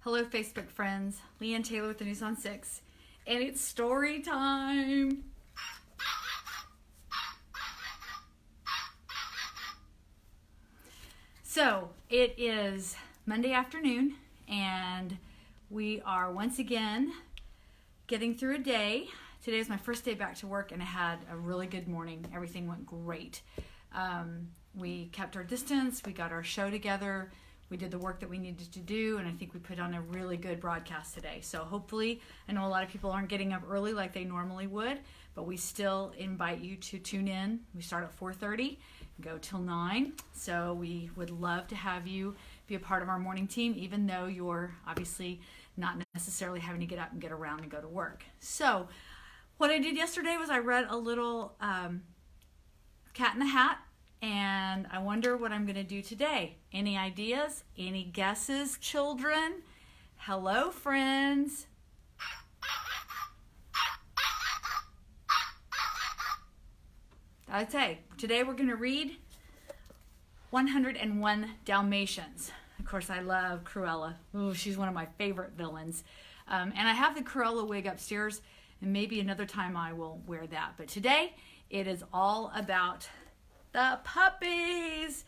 Hello, Facebook friends. LeAnn Taylor with the News on 6. And it's story time. So, it is Monday afternoon, and we are once again getting through a day. Today is my first day back to work, and I had a really good morning. Everything went great. We kept our distance. We got our show together. We did the work that we needed to do, and I think we put on a really good broadcast today. So hopefully, I know a lot of people aren't getting up early like they normally would, but we still invite you to tune in. We start at 4:30, go till 9. So we would love to have you be a part of our morning team, even though you're obviously not necessarily having to get up and get around and go to work. So what I did yesterday was I read a little Cat in the Hat, and I wonder what I'm going to do today. Any ideas? Any guesses, children? Hello, friends. I'd say today we're going to read 101 Dalmatians. Of course, I love Cruella. Ooh, she's one of my favorite villains. And I have the Cruella wig upstairs, and maybe another time I will wear that. But today, it is all about the puppies.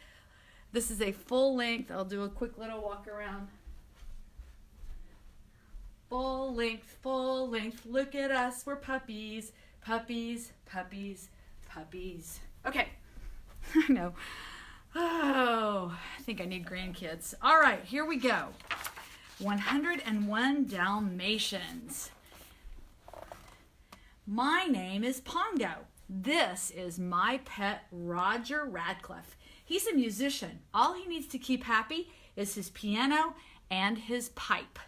This is a full length. I'll do a quick little walk around. Full length. Look at us. We're puppies. Puppies, puppies, puppies. Okay. I know. Oh, I think I need grandkids. All right, here we go. 101 Dalmatians. My name is Pongo. This is my pet, Roger Radcliffe. He's a musician. All he needs to keep happy is his piano and his pipe.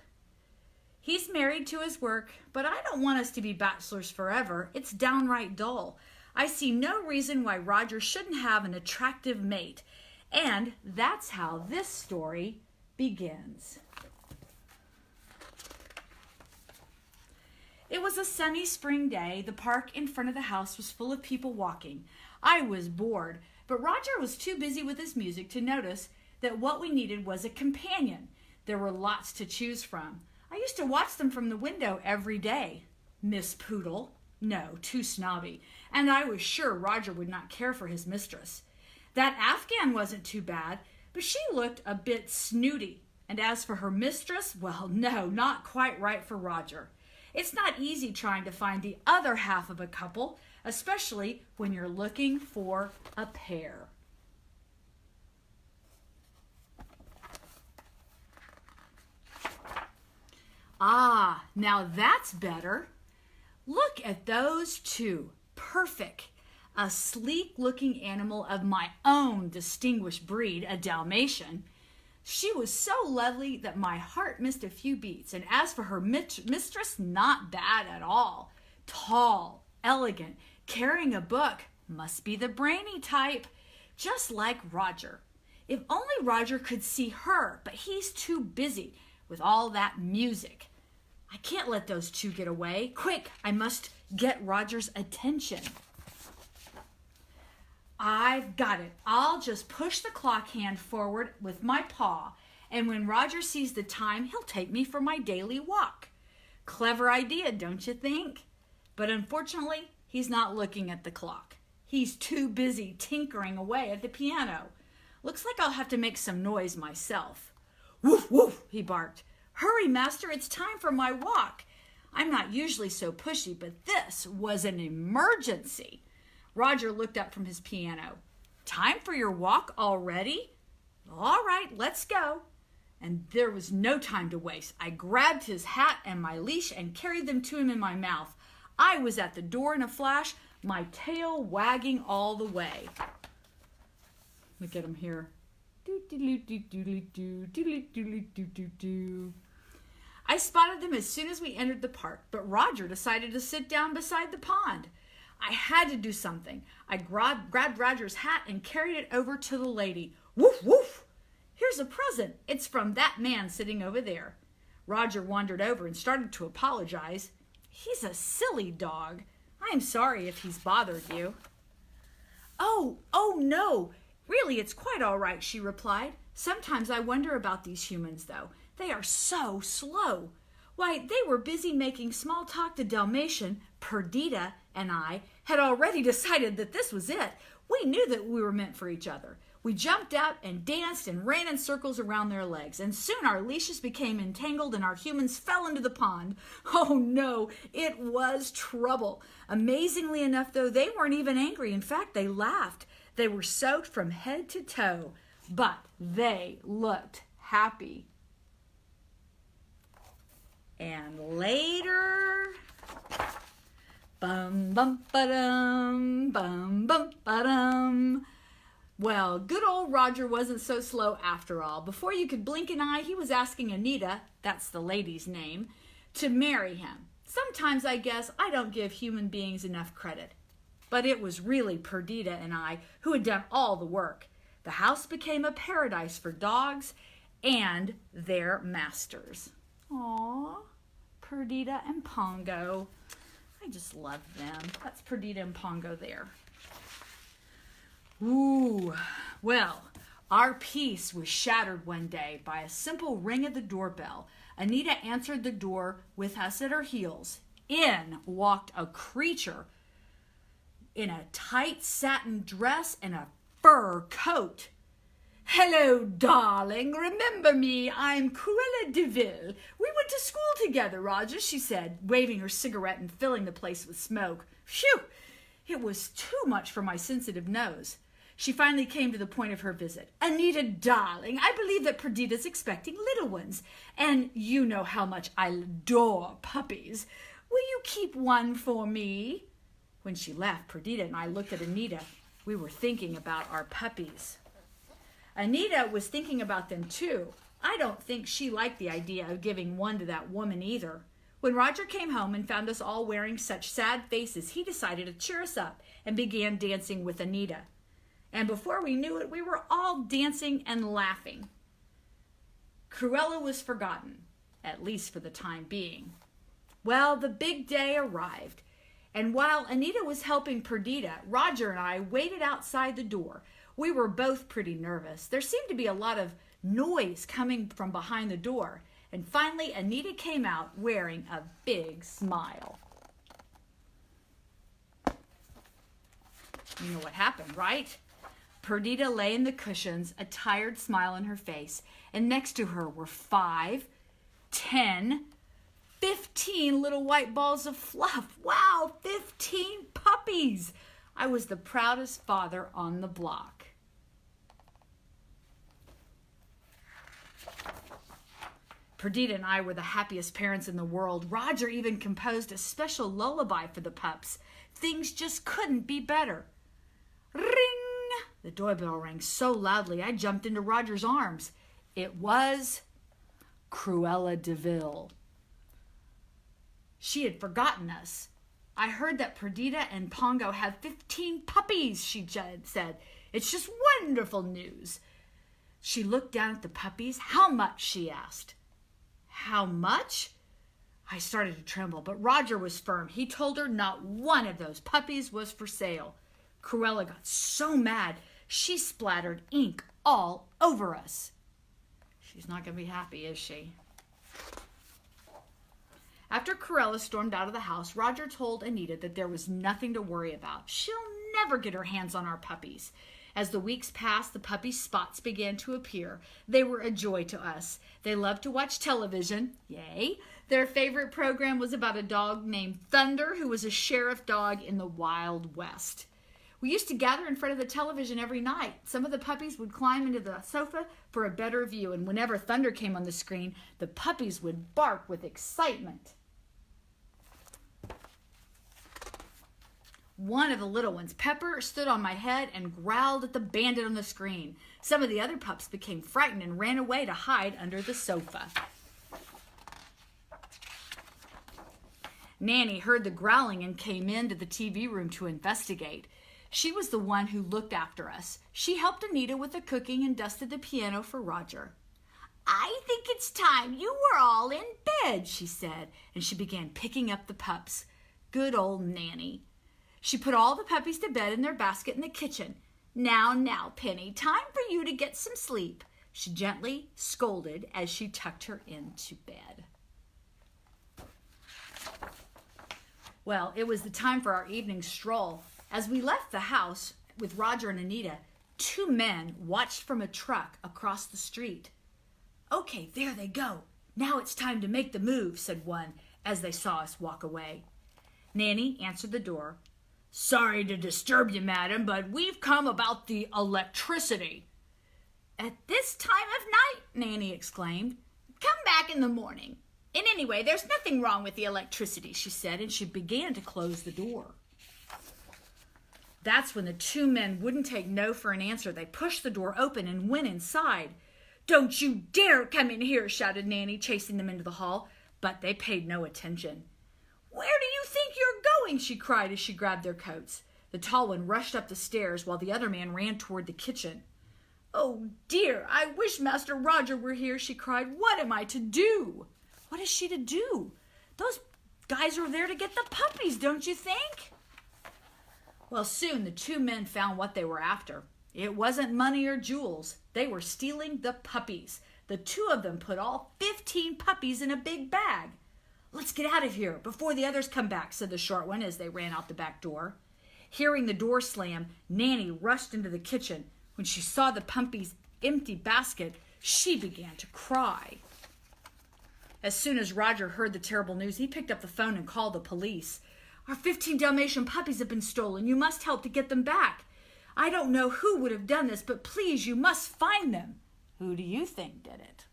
He's married to his work, but I don't want us to be bachelors forever. It's downright dull. I see no reason why Roger shouldn't have an attractive mate. And that's how this story begins. It was a sunny spring day. The park in front of the house was full of people walking. I was bored, but Roger was too busy with his music to notice that what we needed was a companion. There were lots to choose from. I used to watch them from the window every day. Miss Poodle? No, too snobby. And I was sure Roger would not care for his mistress. That Afghan wasn't too bad, but she looked a bit snooty. And as for her mistress, well, no, not quite right for Roger. It's not easy trying to find the other half of a couple, especially when you're looking for a pair. Ah, now that's better. Look at those two. Perfect. A sleek-looking animal of my own distinguished breed, a Dalmatian. She was so lovely that my heart missed a few beats, and as for her mistress, not bad at all. Tall, elegant, carrying a book, must be the brainy type, just like Roger. If only Roger could see her, but he's too busy with all that music. I can't let those two get away. Quick, I must get Roger's attention. I've got it. I'll just push the clock hand forward with my paw, and when Roger sees the time, he'll take me for my daily walk. Clever idea, don't you think? But unfortunately, he's not looking at the clock. He's too busy tinkering away at the piano. Looks like I'll have to make some noise myself. Woof, woof, he barked. Hurry, master, it's time for my walk. I'm not usually so pushy, but this was an emergency. Roger looked up from his piano. Time for your walk already? All right, let's go. And there was no time to waste. I grabbed his hat and my leash and carried them to him in my mouth. I was at the door in a flash, my tail wagging all the way. Look at him here. I spotted them as soon as we entered the park, but Roger decided to sit down beside the pond. I had to do something. I grabbed Roger's hat and carried it over to the lady. Woof, woof! Here's a present. It's from that man sitting over there. Roger wandered over and started to apologize. He's a silly dog. I am sorry if he's bothered you. Oh, no. Really, it's quite all right, she replied. Sometimes I wonder about these humans, though. They are so slow. Why, they were busy making small talk to Dalmatian. Perdita and I had already decided that this was it. We knew that we were meant for each other. We jumped out and danced and ran in circles around their legs, and soon our leashes became entangled and our humans fell into the pond. Oh no, it was trouble. Amazingly enough, though, they weren't even angry. In fact, they laughed. They were soaked from head to toe, but they looked happy. And later, bum bum ba-dum, bum bum ba-dum. Well, good old Roger wasn't so slow after all. Before you could blink an eye, he was asking Anita, that's the lady's name, to marry him. Sometimes I guess I don't give human beings enough credit. But it was really Perdita and I who had done all the work. The house became a paradise for dogs and their masters. Aww, Perdita and Pongo. I just love them. That's Perdita and Pongo there. Ooh, well, our peace was shattered one day by a simple ring at the doorbell. Anita answered the door with us at her heels. In walked a creature in a tight satin dress and a fur coat. "Hello, darling. Remember me? I'm Cruella de Vil. We went to school together, Roger," she said, waving her cigarette and filling the place with smoke. Phew! It was too much for my sensitive nose. She finally came to the point of her visit. "Anita, darling, I believe that Perdita's expecting little ones, and you know how much I adore puppies. Will you keep one for me?" When she left, Perdita and I looked at Anita. We were thinking about our puppies. Anita was thinking about them too. I don't think she liked the idea of giving one to that woman either. When Roger came home and found us all wearing such sad faces, he decided to cheer us up and began dancing with Anita. And before we knew it, we were all dancing and laughing. Cruella was forgotten, at least for the time being. Well, the big day arrived, and while Anita was helping Perdita, Roger and I waited outside the door. We were both pretty nervous. There seemed to be a lot of noise coming from behind the door, and finally Anita came out wearing a big smile. You know what happened, right? Perdita lay in the cushions, a tired smile on her face, and next to her were 5, 10, 15 little white balls of fluff. Wow, 15 puppies! I was the proudest father on the block. Perdita and I were the happiest parents in the world. Roger even composed a special lullaby for the pups. Things just couldn't be better. Ring! The doorbell rang so loudly I jumped into Roger's arms. It was Cruella de Vil. She had forgotten us. "I heard that Perdita and Pongo have 15 puppies, she said. "It's just wonderful news." She looked down at the puppies. "How much?" she asked. "How much?" I started to tremble, but Roger was firm. He told her not one of those puppies was for sale. Cruella got so mad, she splattered ink all over us. She's not going to be happy, is she? After Cruella stormed out of the house, Roger told Anita that there was nothing to worry about. She'll never get her hands on our puppies. As the weeks passed, the puppy spots began to appear. They were a joy to us. They loved to watch television. Yay! Their favorite program was about a dog named Thunder, who was a sheriff dog in the Wild West. We used to gather in front of the television every night. Some of the puppies would climb into the sofa for a better view, and whenever Thunder came on the screen, the puppies would bark with excitement. One of the little ones, Pepper, stood on my head and growled at the bandit on the screen. Some of the other pups became frightened and ran away to hide under the sofa. Nanny heard the growling and came into the TV room to investigate. She was the one who looked after us. She helped Anita with the cooking and dusted the piano for Roger. "I think it's time you were all in bed," she said, and she began picking up the pups. Good old Nanny. She put all the puppies to bed in their basket in the kitchen. Now, Penny, time for you to get some sleep." she gently scolded as she tucked her into bed. Well, it was the time for our evening stroll. As we left the house with Roger and Anita, two men watched from a truck across the street. "Okay, there they go. Now it's time to make the move," said one as they saw us walk away. Nanny answered the door. "Sorry to disturb you, madam, but we've come about the electricity." "At this time of night?" Nanny exclaimed. "Come back in the morning. And anyway, there's nothing wrong with the electricity," she said, and she began to close the door. That's when the two men wouldn't take no for an answer. They pushed the door open and went inside. "Don't you dare come in here," shouted Nanny, chasing them into the hall, but they paid no attention. "Where do you think you're going?" she cried as she grabbed their coats. The tall one rushed up the stairs while the other man ran toward the kitchen. "Oh dear, I wish Master Roger were here," she cried. "What am I to do?" What is she to do? Those guys are there to get the puppies, don't you think? Well, soon the two men found what they were after. It wasn't money or jewels. They were stealing the puppies. The two of them put all 15 puppies in a big bag. "Let's get out of here before the others come back," said the short one as they ran out the back door. Hearing the door slam, Nanny rushed into the kitchen. When she saw the puppies' empty basket, she began to cry. As soon as Roger heard the terrible news, he picked up the phone and called the police. "Our 15 Dalmatian puppies have been stolen. You must help to get them back. I don't know who would have done this, but please, you must find them." "Who do you think did it?"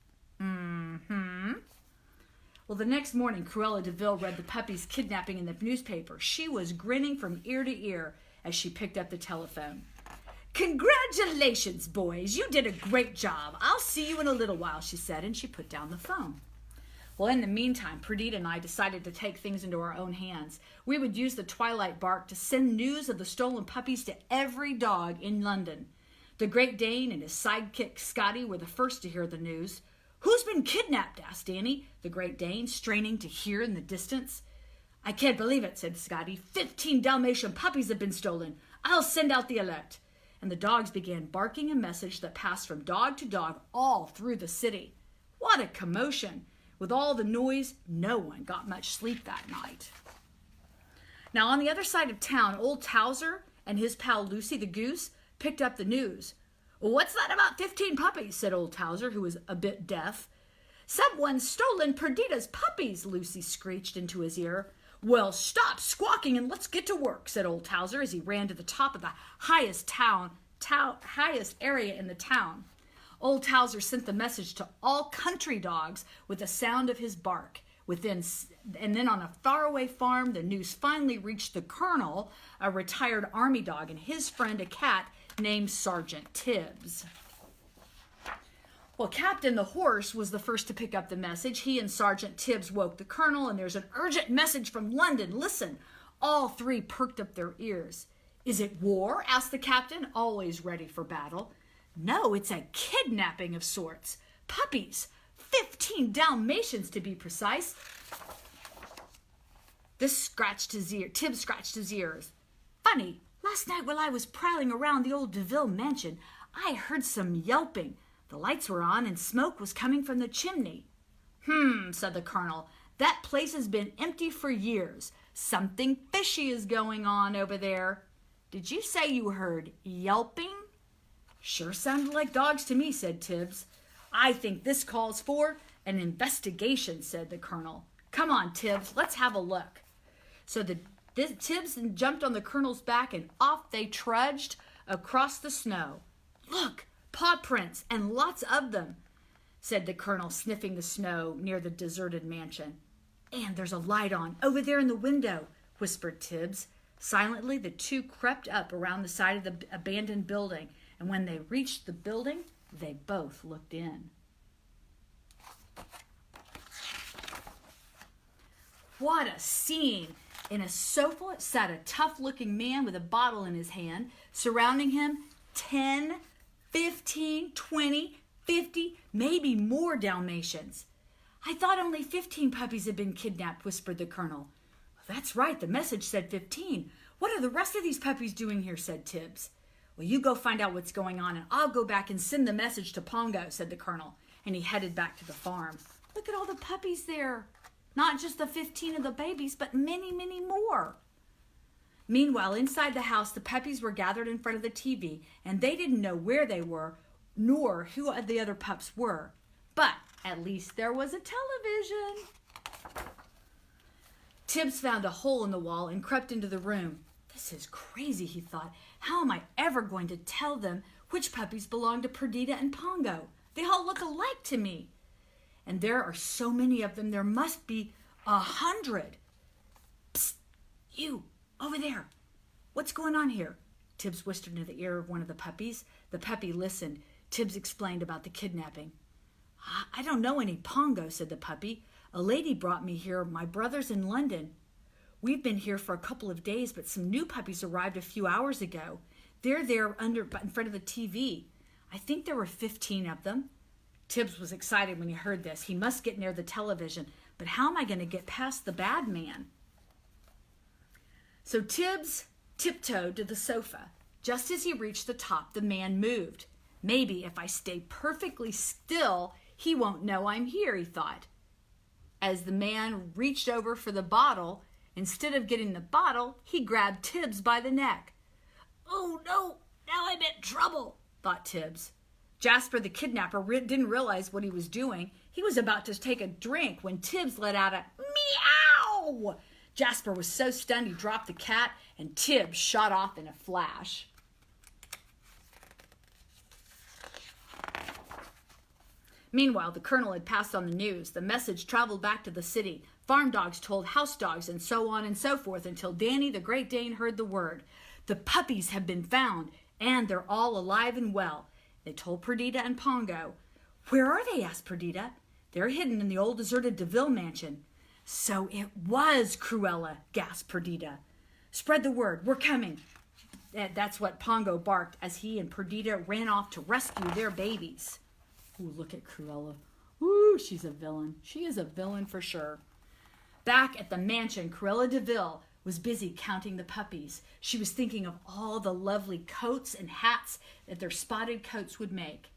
Well, the next morning, Cruella de Vil read the puppies' kidnapping in the newspaper. She was grinning from ear to ear as she picked up the telephone. "Congratulations, boys. You did a great job. I'll see you in a little while," she said, and she put down the phone. Well, in the meantime, Perdita and I decided to take things into our own hands. We would use the twilight bark to send news of the stolen puppies to every dog in London. The Great Dane and his sidekick Scotty were the first to hear the news. "Who's been kidnapped?" asked Danny, the Great Dane, straining to hear in the distance. "I can't believe it," said Scotty. 15 Dalmatian puppies have been stolen. I'll send out the alert." And the dogs began barking a message that passed from dog to dog all through the city. What a commotion! With all the noise, no one got much sleep that night. Now, on the other side of town, old Towser and his pal Lucy the goose picked up the news. "What's that about 15 puppies?" said old Towser, who was a bit deaf. "Someone's stolen Perdita's puppies," Lucy screeched into his ear. "Well, stop squawking and let's get to work," said old Towser as he ran to the top of the highest area in the town. Old Towser sent the message to all country dogs with the sound of his bark. And then on a faraway farm, the news finally reached the colonel, a retired army dog, and his friend, a cat named Sergeant Tibbs. Well, Captain the horse was the first to pick up the message. He and Sergeant Tibbs woke the colonel, and there's an urgent message from London. Listen. All three perked up their ears. "Is it war?" asked the captain, always ready for battle. "No, it's a kidnapping of sorts. Puppies, 15 Dalmatians to be precise." Tibbs scratched his ears. "Funny, last night while I was prowling around the old DeVille mansion, I heard some yelping. The lights were on and smoke was coming from the chimney." Said the colonel. "That place has been empty for years. Something fishy is going on over there." "Did you say you heard yelping?" "Sure sounded like dogs to me," said Tibbs. "I think this calls for an investigation," said the colonel. "Come on, Tibbs, let's have a look." So Tibbs jumped on the colonel's back and off they trudged across the snow. "Look, paw prints, and lots of them," said the colonel, sniffing the snow near the deserted mansion. "And there's a light on over there in the window," whispered Tibbs. Silently, the two crept up around the side of the abandoned building, and when they reached the building, they both looked in. What a scene! In a sofa sat a tough-looking man with a bottle in his hand. Surrounding him, 10, 15, 20, 50, maybe more Dalmatians. "I thought only 15 puppies had been kidnapped," whispered the colonel. "That's right, the message said 15. What are the rest of these puppies doing here?" said Tibbs. Well, you go find out what's going on, and I'll go back and send the message to Pongo, said the colonel, and he headed back to the farm. Look at all the puppies there. Not just the 15 of the babies, but many, many more. Meanwhile, inside the house, the puppies were gathered in front of the TV, and they didn't know where they were, nor who the other pups were. But at least there was a television. Tibbs found a hole in the wall and crept into the room. This is crazy, he thought. How am I ever going to tell them which puppies belong to Perdita and Pongo? They all look alike to me. And there are so many of them, there must be 100. Psst, you, over there. What's going on here? Tibbs whispered into the ear of one of the puppies. The puppy listened. Tibbs explained about the kidnapping. I don't know any Pongo, said the puppy. A lady brought me here. My brother's in London. We've been here for a couple of days, but some new puppies arrived a few hours ago. They're there in front of the TV. I think there were 15 of them. Tibbs was excited when he heard this. He must get near the television. But how am I going to get past the bad man? So Tibbs tiptoed to the sofa. Just as he reached the top, the man moved. Maybe if I stay perfectly still, he won't know I'm here, he thought. As the man reached over for the bottle, instead of getting the bottle, he grabbed Tibbs by the neck. Oh no, now I'm in trouble, thought Tibbs. Jasper the kidnapper didn't realize what he was doing. He was about to take a drink when Tibbs let out a meow. Jasper was so stunned he dropped the cat, and Tibbs shot off in a flash. Meanwhile, the colonel had passed on the news. The message traveled back to the city. Farm dogs told house dogs, and so on and so forth, until Danny the Great Dane heard the word. The puppies have been found, and they're all alive and well. They told Perdita and Pongo. Where are they? Asked Perdita. They're hidden in the old deserted DeVille mansion. So it was Cruella, gasped Perdita. Spread the word. We're coming. That's what Pongo barked as he and Perdita ran off to rescue their babies. Ooh, look at Cruella. Ooh, she's a villain. She is a villain for sure. Back at the mansion, Cruella DeVille was busy counting the puppies. She was thinking of all the lovely coats and hats that their spotted coats would make.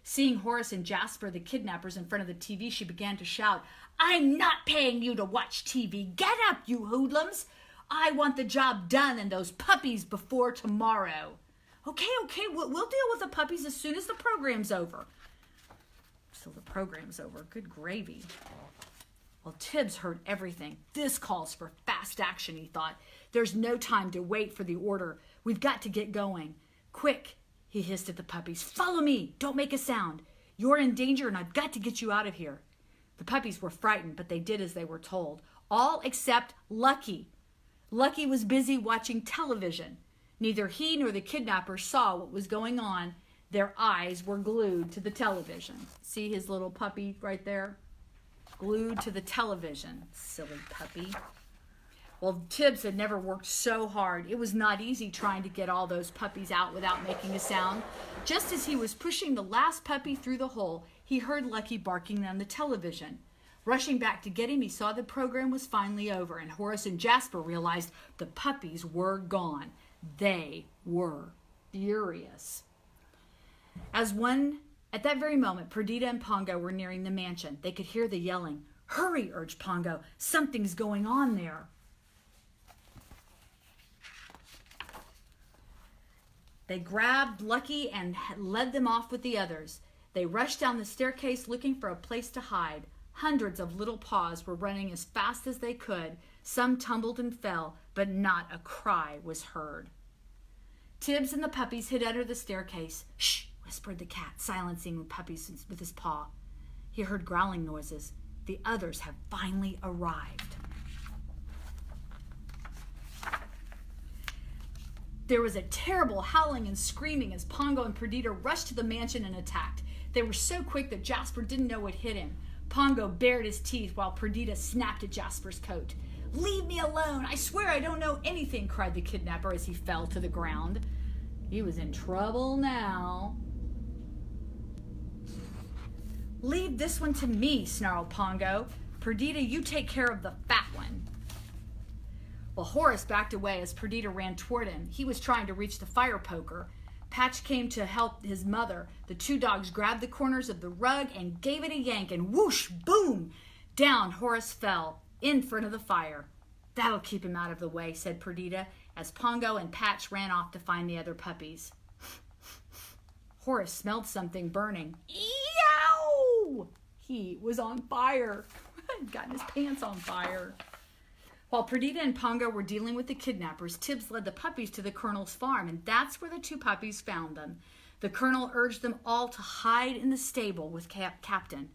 Seeing Horace and Jasper, the kidnappers, in front of the TV, she began to shout, I'm not paying you to watch TV. Get up, you hoodlums. I want the job done and those puppies before tomorrow. Okay, we'll deal with the puppies as soon as the program's over. So the program's over. Good gravy. Well, Tibbs heard everything. This calls for fast action, he thought. There's no time to wait for the order. We've got to get going. Quick, he hissed at the puppies. Follow me. Don't make a sound. You're in danger and I've got to get you out of here. The puppies were frightened, but they did as they were told. All except Lucky. Lucky was busy watching television. Neither he nor the kidnappers saw what was going on. Their eyes were glued to the television. See his little puppy right there? Glued to the television. Silly puppy. Well, Tibbs had never worked so hard. It was not easy trying to get all those puppies out without making a sound. Just as he was pushing the last puppy through the hole, he heard Lucky barking on the television. Rushing back to get him, he saw the program was finally over, and Horace and Jasper realized the puppies were gone. They were furious. At that very moment, Perdita and Pongo were nearing the mansion. They could hear the yelling. Hurry, urged Pongo. Something's going on there. They grabbed Lucky and led them off with the others. They rushed down the staircase looking for a place to hide. Hundreds of little paws were running as fast as they could. Some tumbled and fell, but not a cry was heard. Tibbs and the puppies hid under the staircase. Shh, whispered the cat, silencing the puppies with his paw. He heard growling noises. The others have finally arrived. There was a terrible howling and screaming as Pongo and Perdita rushed to the mansion and attacked. They were so quick that Jasper didn't know what hit him. Pongo bared his teeth while Perdita snapped at Jasper's coat. Leave me alone! I swear I don't know anything, cried the kidnapper as he fell to the ground. He was in trouble now. Leave this one to me, snarled Pongo. Perdita, you take care of the fat one. Well, Horace backed away as Perdita ran toward him. He was trying to reach the fire poker. Patch came to help his mother. The two dogs grabbed the corners of the rug and gave it a yank, and whoosh, boom, down Horace fell in front of the fire. That'll keep him out of the way, said Perdita, as Pongo and Patch ran off to find the other puppies. Horace smelled something burning. Eow! He was on fire. He'd gotten his pants on fire. While Perdita and Pongo were dealing with the kidnappers, Tibbs led the puppies to the Colonel's farm, and that's where the two puppies found them. The Colonel urged them all to hide in the stable with Captain.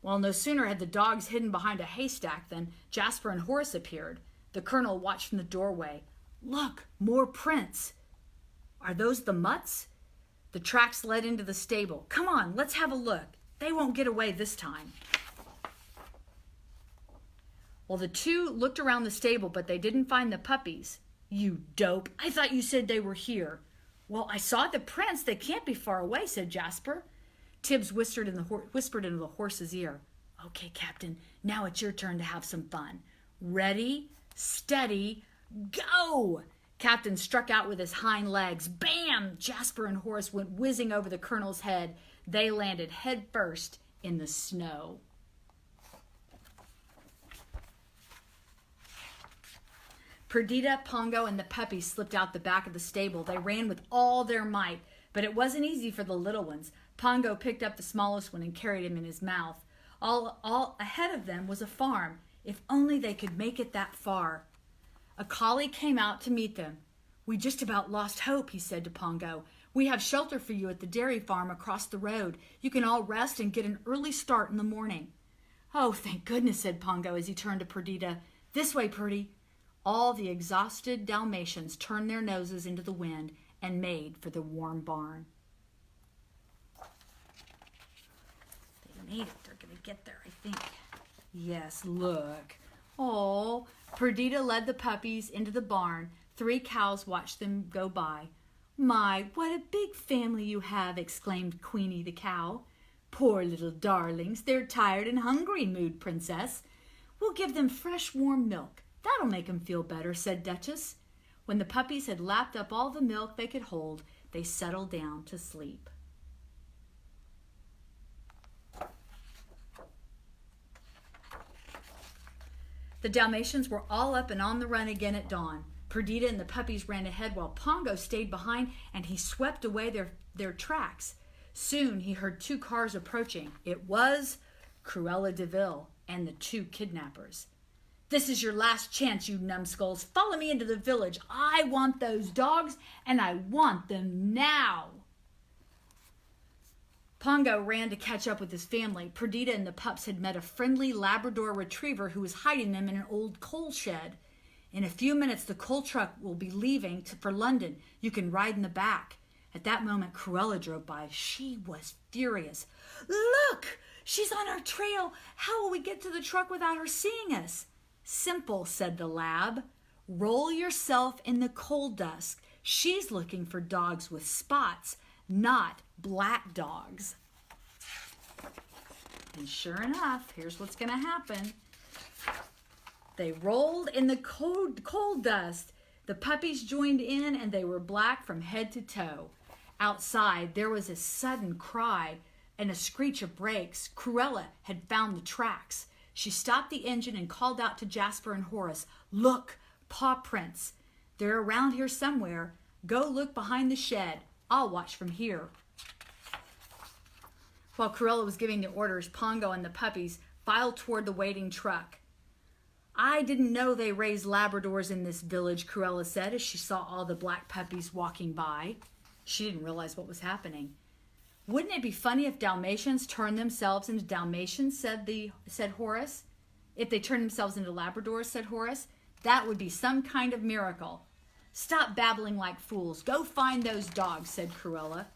Well, no sooner had the dogs hidden behind a haystack than Jasper and Horace appeared. The Colonel watched from the doorway. Look, more prints. Are those the mutts? The tracks led into the stable. Come on, let's have a look. They won't get away this time. Well, the two looked around the stable, but they didn't find the puppies. You dope. I thought you said they were here. Well, I saw the prints. They can't be far away, said Jasper. Tibbs whispered into the horse's ear. Okay, Captain, now it's your turn to have some fun. Ready, steady, go! Captain struck out with his hind legs. Bam! Jasper and Horace went whizzing over the Colonel's head. They landed head first in the snow. Perdita, Pongo, and the puppies slipped out the back of the stable. They ran with all their might, but it wasn't easy for the little ones. Pongo picked up the smallest one and carried him in his mouth. All ahead of them was a farm. If only they could make it that far. A collie came out to meet them. We just about lost hope, he said to Pongo. We have shelter for you at the dairy farm across the road. You can all rest and get an early start in the morning. Oh, thank goodness, said Pongo as he turned to Perdita. This way, Purdy. All the exhausted Dalmatians turned their noses into the wind and made for the warm barn. They made it. They're going to get there, I think. Yes, look. Oh, Perdita led the puppies into the barn. 3 cows watched them go by. My, what a big family you have, exclaimed Queenie the cow. Poor little darlings, they're tired and hungry, mooed Princess. We'll give them fresh, warm milk. That'll make them feel better, said Duchess. When the puppies had lapped up all the milk they could hold, they settled down to sleep. The Dalmatians were all up and on the run again at dawn. Perdita and the puppies ran ahead while Pongo stayed behind, and he swept away their tracks. Soon he heard 2 cars approaching. It was Cruella de Vil and the 2 kidnappers. This is your last chance, you numbskulls. Follow me into the village. I want those dogs, and I want them now. Pongo ran to catch up with his family. Perdita and the pups had met a friendly Labrador retriever who was hiding them in an old coal shed. In a few minutes, the coal truck will be leaving for London. You can ride in the back. At that moment, Cruella drove by. She was furious. Look! She's on our trail. How will we get to the truck without her seeing us? Simple, said the lab. Roll yourself in the coal dust. She's looking for dogs with spots, not black dogs. And sure enough, here's what's going to happen. They rolled in the coal dust. The puppies joined in, and they were black from head to toe. Outside, there was a sudden cry and a screech of brakes. Cruella had found the tracks. She stopped the engine and called out to Jasper and Horace, Look, paw prints. They're around here somewhere. Go look behind the shed. I'll watch from here. While Cruella was giving the orders, Pongo and the puppies filed toward the waiting truck. I didn't know they raised Labradors in this village, Cruella said as she saw all the black puppies walking by. She didn't realize what was happening. Wouldn't it be funny if Dalmatians turned themselves into Dalmatians, said Horace. If they turned themselves into Labradors, said Horace, that would be some kind of miracle. Stop babbling like fools. Go find those dogs, said Cruella.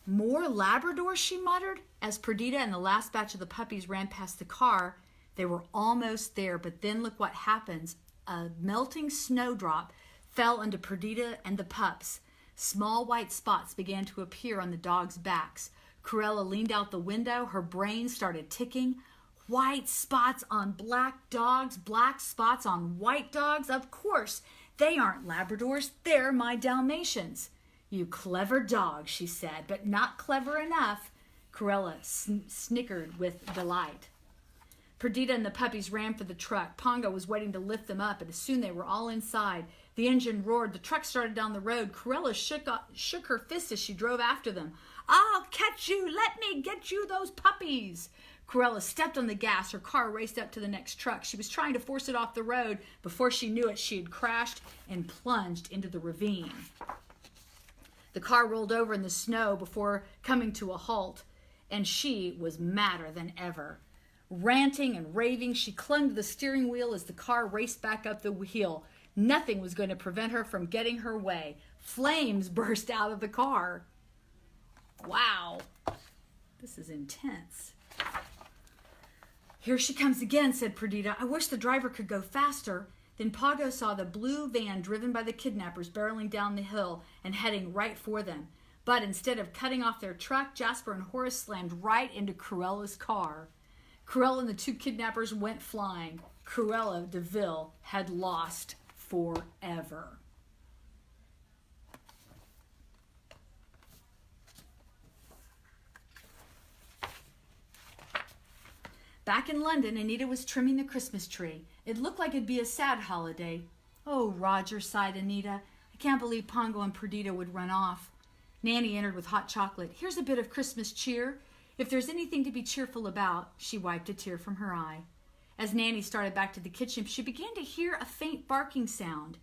More Labradors, she muttered. As Perdita and the last batch of the puppies ran past the car, they were almost there, but then look what happens. A melting snowdrop fell onto Perdita and the pups. Small white spots began to appear on the dogs' backs. Cruella leaned out the window. Her brain started ticking. White spots on black dogs, black spots on white dogs. Of course, they aren't Labradors. They're my Dalmatians. "You clever dog," she said, "but not clever enough." Cruella snickered with delight. Perdita and the puppies ran for the truck. Pongo was waiting to lift them up, and soon they were all inside. The engine roared. The truck started down the road. Cruella shook her fist as she drove after them. "I'll catch you! Let me get you those puppies!" Cruella stepped on the gas. Her car raced up to the next truck. She was trying to force it off the road. Before she knew it, she had crashed and plunged into the ravine. The car rolled over in the snow before coming to a halt, and she was madder than ever. Ranting and raving, she clung to the steering wheel as the car raced back up the hill. Nothing was going to prevent her from getting her way. Flames burst out of the car. Wow, this is intense. "Here she comes again," said Perdita. "I wish the driver could go faster." Then Pongo saw the blue van driven by the kidnappers barreling down the hill and heading right for them. But instead of cutting off their truck, Jasper and Horace slammed right into Cruella's car. Cruella and the two kidnappers went flying. Cruella de Vil had lost forever. Back in London, Anita was trimming the Christmas tree. It looked like it'd be a sad holiday. "Oh, Roger," sighed Anita. "I can't believe Pongo and Perdita would run off." Nanny entered with hot chocolate. "Here's a bit of Christmas cheer. If there's anything to be cheerful about." She wiped a tear from her eye. As Nanny started back to the kitchen, she began to hear a faint barking sound,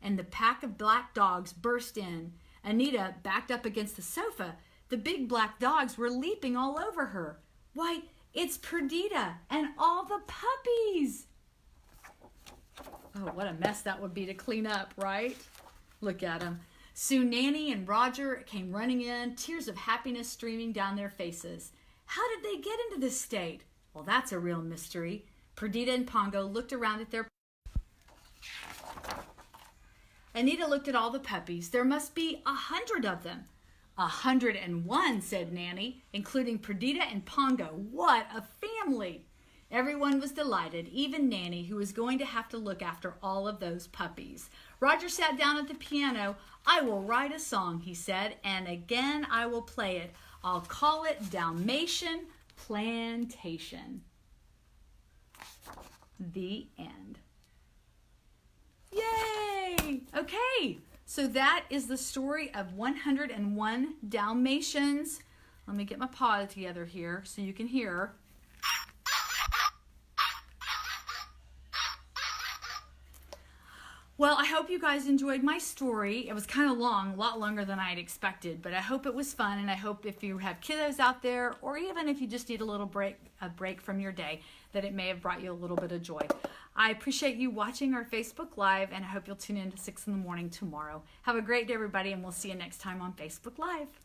and the pack of black dogs burst in. Anita backed up against the sofa. The big black dogs were leaping all over her. "Why, it's Perdita and all the puppies!" Oh, what a mess that would be to clean up, right? Look at them. Soon Nanny and Roger came running in, tears of happiness streaming down their faces. How did they get into this state? Well, that's a real mystery. Perdita and Pongo looked around at their... Anita looked at all the puppies. "There must be 100 of them." 101, said Nanny, "including Perdita and Pongo. What a family!" Everyone was delighted, even Nanny, who was going to have to look after all of those puppies. Roger sat down at the piano. "I will write a song," he said, "and again I will play it. I'll call it Dalmatian Plantation." The end. Yay! Okay, so that is the story of 101 Dalmatians. Let me get my paw together here so you can hear. Well, I hope you guys enjoyed my story. It was kind of long, a lot longer than I had expected, but I hope it was fun, and I hope if you have kiddos out there, or even if you just need a break from your day, that it may have brought you a little bit of joy. I appreciate you watching our Facebook Live, and I hope you'll tune in to 6 in the morning tomorrow. Have a great day, everybody, and we'll see you next time on Facebook Live.